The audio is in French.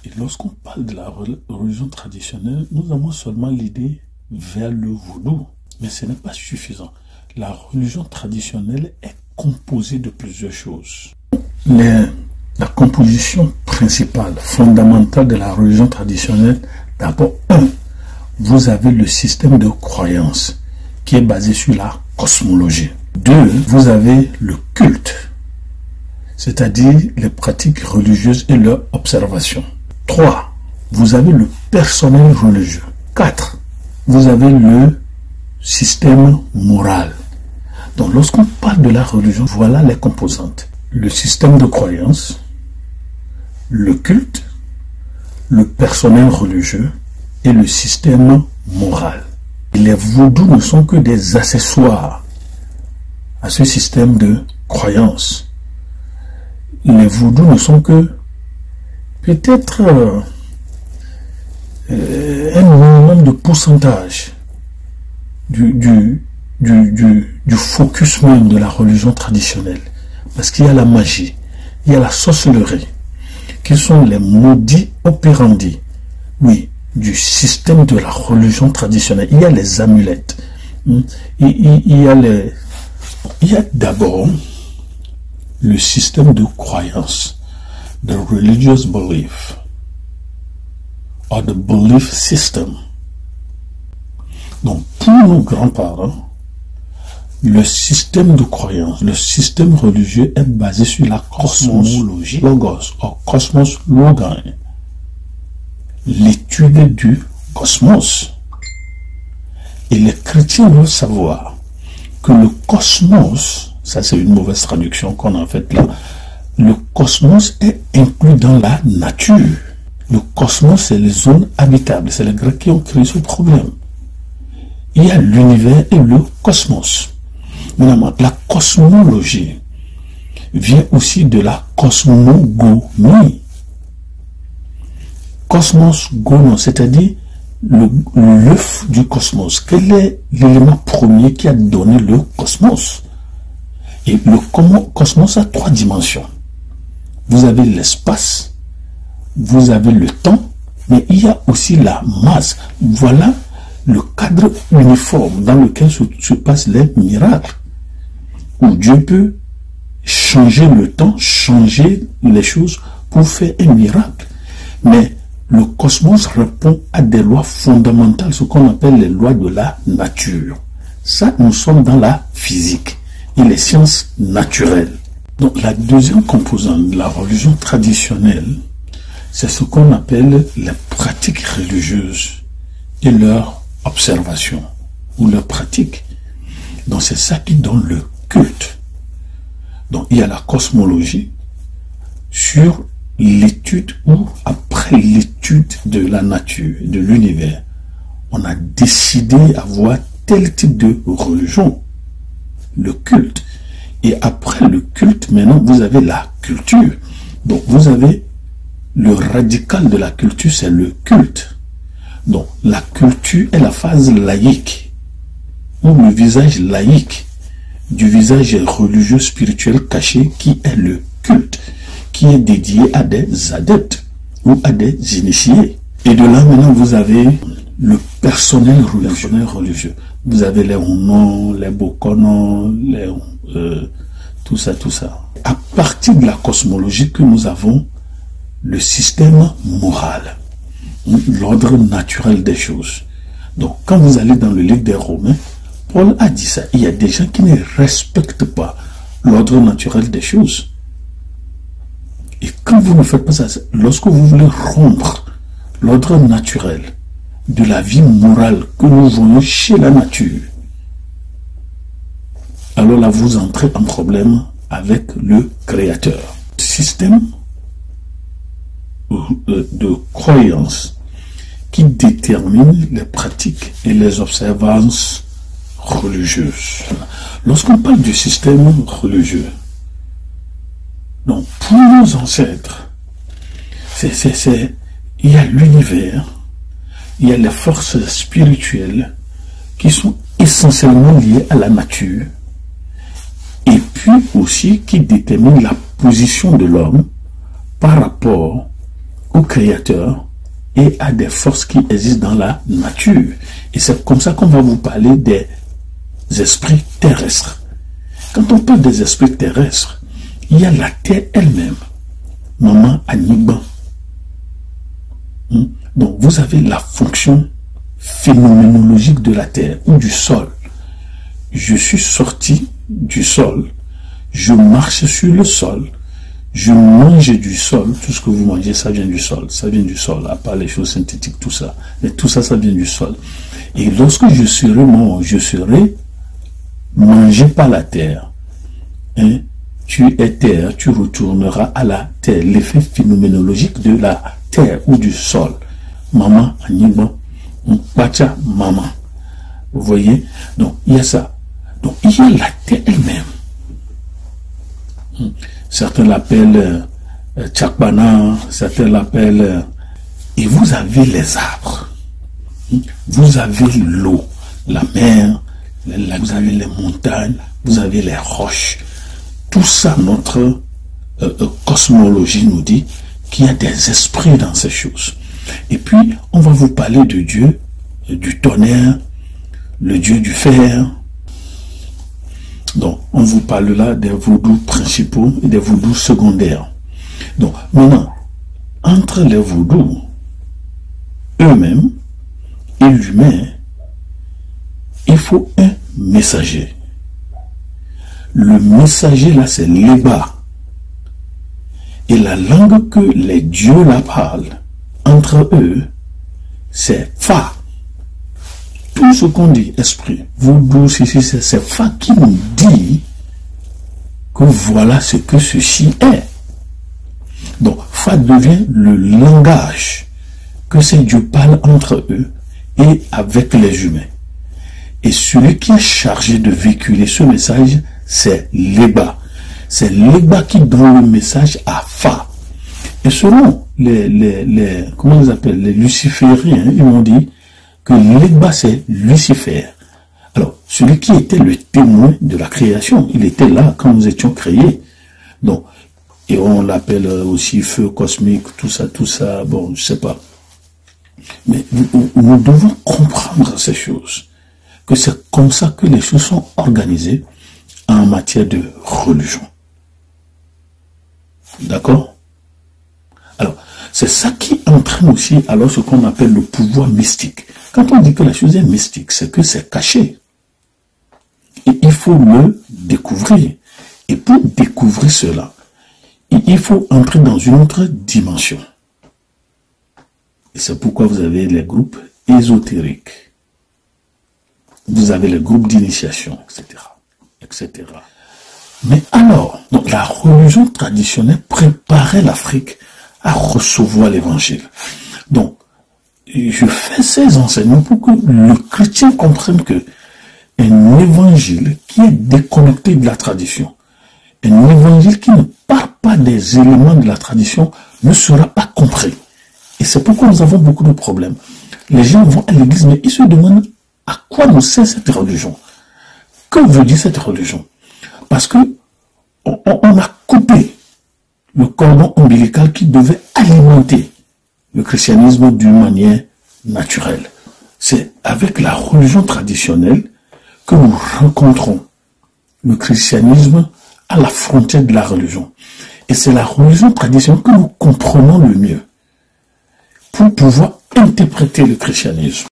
Et lorsqu'on parle de la religion traditionnelle, nous avons seulement l'idée vers le vaudou. Mais ce n'est pas suffisant. La religion traditionnelle est composée de plusieurs choses. La composition principale, fondamentale de la religion traditionnelle, d'abord, vous avez le système de croyance qui est basé sur la cosmologie. 2, vous avez le culte, c'est-à-dire les pratiques religieuses et leur observation. 3, vous avez le personnel religieux. 4, vous avez le système moral. Donc lorsqu'on parle de la religion, voilà les composantes. Le système de croyance, le culte, le personnel religieux et le système moral. Et les vaudous ne sont que des accessoires à ce système de croyance. Les vaudous ne sont que peut-être un minimum de pourcentage du focus même de la religion traditionnelle. Parce qu'il y a la magie, il y a la sorcellerie, qui sont les maudits opérandi, oui, du système de la religion traditionnelle. Il y a les amulettes, il y a d'abord le système de croyance, the religious belief, or the belief system. Donc, pour nos grands-parents, le système de croyance, le système religieux est basé sur la cosmologie, logos, ou cosmos logai, l'étude du cosmos. Et les chrétiens doivent savoir que le cosmos, ça c'est une mauvaise traduction qu'on a faite là, le cosmos est inclus dans la nature. Le cosmos, c'est les zones habitables, c'est les Grecs qui ont créé ce problème. Il y a l'univers et le cosmos. Maintenant, la cosmologie vient aussi de la cosmogonie. Cosmos gonon, c'est-à-dire l'œuf du cosmos. Quel est l'élément premier qui a donné le cosmos? Et le cosmos a 3 dimensions. Vous avez l'espace, vous avez le temps, mais il y a aussi la masse. Voilà le cadre uniforme dans lequel se passent les miracles. Où Dieu peut changer le temps, changer les choses pour faire un miracle. Mais le cosmos répond à des lois fondamentales, ce qu'on appelle les lois de la nature. Ça, nous sommes dans la physique et les sciences naturelles. Donc la deuxième composante de la religion traditionnelle, c'est ce qu'on appelle les pratiques religieuses et leur observation ou leur pratique. Donc c'est ça qui donne le culte. Donc il y a la cosmologie sur l'étude ou après l'étude de la nature, de l'univers. On a décidé d'avoir tel type de religion, le culte. Et après le culte, maintenant vous avez la culture. Donc vous avez le radical de la culture, c'est le culte. Donc la culture est la phase laïque, ou le visage laïque du visage religieux spirituel caché qui est le culte, qui est dédié à des adeptes ou à des initiés. Et de là maintenant vous avez le personnel religieux. Vous avez les Hunon, les Bokonon, tout ça. À partir de la cosmologie que nous avons, le système moral, l'ordre naturel des choses. Donc quand vous allez dans le livre des Romains, Paul a dit ça. Il y a des gens qui ne respectent pas l'ordre naturel des choses. Et quand vous ne faites pas ça, lorsque vous voulez rompre l'ordre naturel de la vie morale que nous voyons chez la nature, alors là vous entrez en problème avec le Créateur. Système de croyance qui détermine les pratiques et les observances religieuses. Lorsqu'on parle du système religieux, donc pour nos ancêtres, il y a l'univers, il y a les forces spirituelles qui sont essentiellement liées à la nature et puis aussi qui déterminent la position de l'homme par rapport au Créateur et à des forces qui existent dans la nature. Et c'est comme ça qu'on va vous parler des esprits terrestres. Quand on parle des esprits terrestres, il y a la terre elle-même. Maman Aniban. Donc vous avez la fonction phénoménologique de la terre ou du sol. Je suis sorti du sol, je marche sur le sol, je mange du sol, tout ce que vous mangez, ça vient du sol, à part les choses synthétiques, tout ça. Mais tout ça, ça vient du sol. Et lorsque je serai mort, je serai mangé par la terre. Hein? Tu es terre, tu retourneras à la terre. L'effet phénoménologique de la terre ou du sol. Maman, Aniban, Pacha, maman. Vous voyez? Donc, il y a ça. Donc, il y a la terre elle-même. Certains l'appellent Tchakbana, certains l'appellent... et vous avez les arbres. Vous avez l'eau, la mer, vous avez les montagnes, vous avez les roches. Tout ça, notre cosmologie nous dit qu'il y a des esprits dans ces choses. Et puis, on va vous parler de Dieu, du tonnerre, le Dieu du fer. Donc, on vous parle là des vaudous principaux et des vaudous secondaires. Donc, maintenant, entre les vaudous eux-mêmes et l'humain, il faut un messager. Le messager là, c'est l'Eba. Et la langue que les dieux la parlent entre eux, c'est Fa. Tout ce qu'on dit, esprit, vaudou, c'est Fa qui nous dit que voilà ce que ceci est. Donc, Fa devient le langage que ces dieux parlent entre eux et avec les humains. Et celui qui est chargé de véhiculer ce message, c'est l'Eba. C'est l'Eba qui donne le message à Fa. Et selon comment ils appellent, les lucifériens, ils m'ont dit que l'Eba c'est Lucifer. Alors, celui qui était le témoin de la création, il était là quand nous étions créés. Donc, et on l'appelle aussi feu cosmique, tout ça, bon, je sais pas. Mais nous devons comprendre ces choses, que c'est comme ça que les choses sont organisées en matière de religion. D'accord? Alors, c'est ça qui entraîne aussi alors ce qu'on appelle le pouvoir mystique. Quand on dit que la chose est mystique, c'est que c'est caché. Et il faut le découvrir. Et pour découvrir cela, il faut entrer dans une autre dimension. Et c'est pourquoi vous avez les groupes ésotériques. Vous avez les groupes d'initiation, etc. Mais alors, donc la religion traditionnelle préparait l'Afrique à recevoir l'évangile. Donc, je fais ces enseignements pour que le chrétien comprenne que un évangile qui est déconnecté de la tradition, un évangile qui ne part pas des éléments de la tradition ne sera pas compris. Et c'est pourquoi nous avons beaucoup de problèmes. Les gens vont à l'église, mais ils se demandent à quoi nous sert cette religion. Que veut dire cette religion? Parce que on a coupé le cordon ombilical qui devait alimenter le christianisme d'une manière naturelle. C'est avec la religion traditionnelle que nous rencontrons le christianisme à la frontière de la religion. Et c'est la religion traditionnelle que nous comprenons le mieux pour pouvoir interpréter le christianisme.